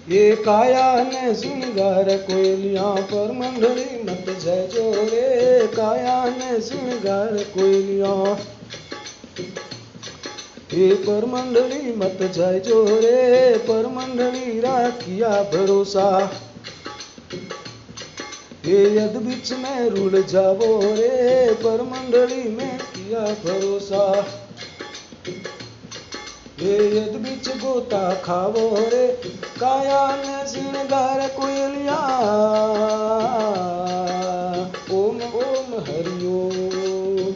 ये काया ने श्रृंगार कोयलियां पर मंडली मत जयजो रे। काया ने श्रृंगार कोयलियां ये पर मंडली मत जयजो रे। पर मंडली राखिया भरोसा ये यद बीच में रुल जावो रे। पर मंडली में किया भरोसा ये यद बीच गोता खावो रे। काया ने श्रृंगार कोयलिया ओम ओम हरि ओम।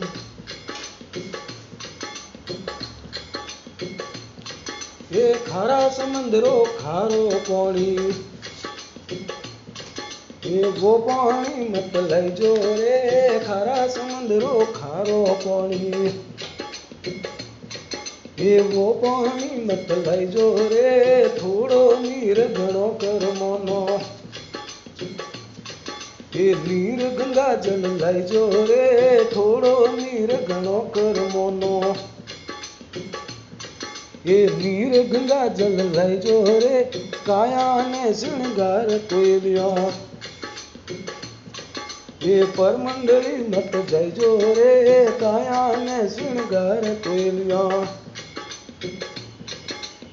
ये खारा समंदरो खारो पानी ये वो पानी मत लैजो रे। खारा समंदरो खारो पानी ये वो पानी मत लैजो रे। थोड़ो नीर घणो कर मोनो ये नीर गंगा जल लैजो रे। थोड़ो नीर घणो कर मोनो ये नीर गंगा जल लैजो रे। काया ने श्रृंगार कोयलिया ये पर मंडली मत जयजो रे। काया ने श्रृंगार कोयलिया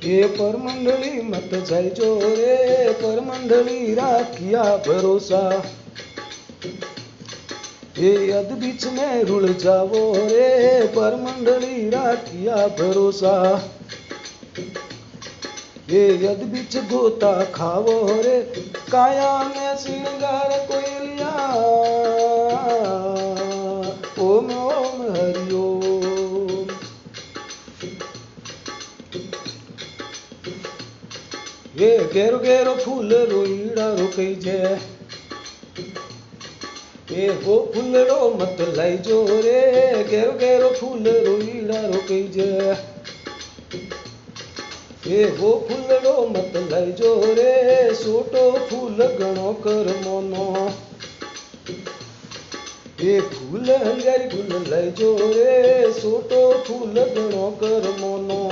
ये पर मंडली मत जयजो रे। पर मंडली राखिया भरोसा ये यद बीच में रुल जावो रे। पर मंडली राखिया भरोसा ये यद बीच गोता खावो रे। काया ने श्रृंगार कोयलिया ओम ओम हरि ओम। ये गेरो गेरो फूल रोईड़ा रोकई जे ये वो फूलड़ो मत लैजो रे। गेरो गेरो फूल रोईड़ा रोकई जे ये वो फूलड़ो मत लैजो रे। सोटो फूल घणो कर मोनो ये फूल हंगारी फूल लैजो रे। सोटो फूल घणो कर मोनो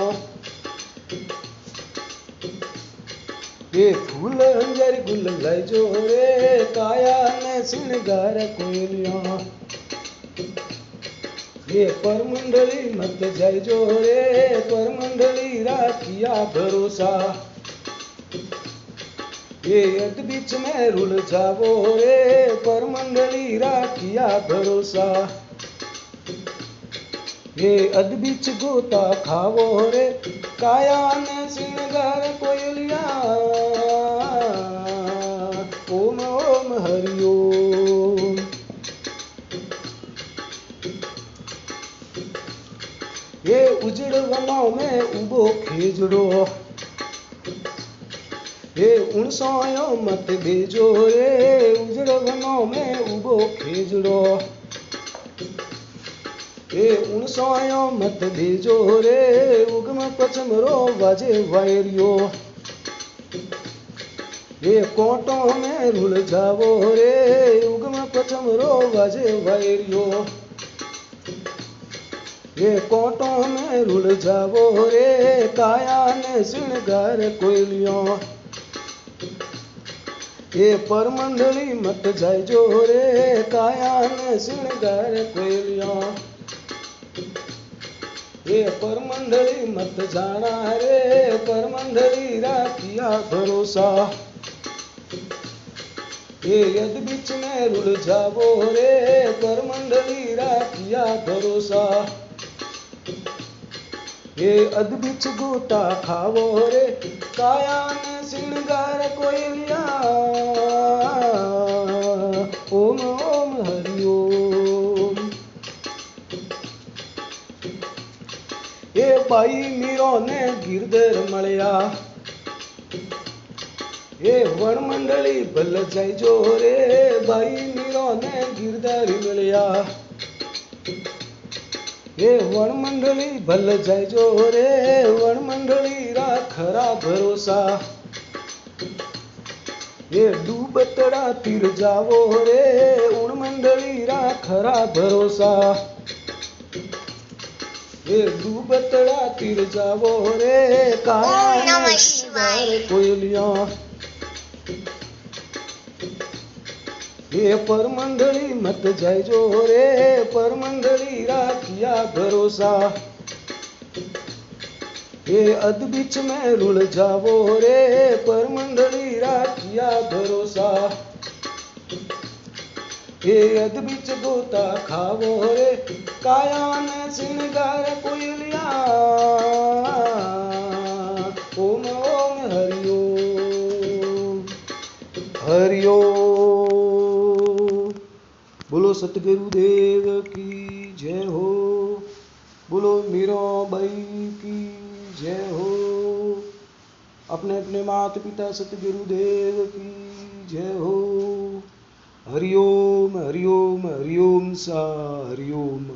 ये फूल हंगारी फूल लैजो रे। काया ने श्रृंगार कोयलिया ये पर मंडली मत जयजो रे। पर मंडली राखिया भरोसा ये यद बीच में रुल जावो रे। पर मंडली राखिया भरोसा ये अद बीच गोता खावो रे। काया ने श्रृंगार कोयलिया ओम ओम हरि ओम। ये उजड़ वनों में उबो खेजड़ो ये उनसोयो मत भेजो रे। उजड़ वनों में उबो खेजड़ो ये उनसोयो मत भेजो रे। उगम पचम रो वाजे वायरियो ये कोटों में रुल जावो रे। उगम पचम रो वाजे वायरियो ये कोटों में रुल जावो रे। काया ने श्रृंगार कोयलियों ये पर मंडली मत जयजो रे। काया ने श्रृंगार कोयलियों ये पर मंडली मत जाना रे। पर मंडली राखिया भरोसा ये यद बीच में रुल जावो रे। पर मंडली राखिया भरोसा ये अद बीच गोता खावो रे। काया ने श्रृंगार कोयलिया ओम ओम हरि ओम। ये बाई मीरो ने गिरधर मलिया ये वन मंडली भल जयजो रे। बाई मीरो ने गिरधर मलिया ये वन मंडली भल जयजो रे। वन मंडली राखरा भरोसा ये डूबतड़ा तीर जावो रे। उन मंडली राखरा भरोसा એ ડૂબતડા તીર જાવો રે કાયાને શૃંગાર કોયલિયા એ પરમંડળી મત જાયજો રે પરમંડળી રાખ્યા ભરોસા એ અદબીચ में रुल जावो रे परमंडली राखिया भरोसा એ અદબીચ ગોતા ખાવો રે કાયાને શૃંગાર કોયલિયા ઓમ ઓમ હરિઓમ હરિઓમ બોલો સતગુરુદેવ કી જય હો बोलो मीराबाई की जय हो अपने अपने माता पिता सतगुरुदेव की जय हो हरिओम हरिओम हरिओम सा हरिओम।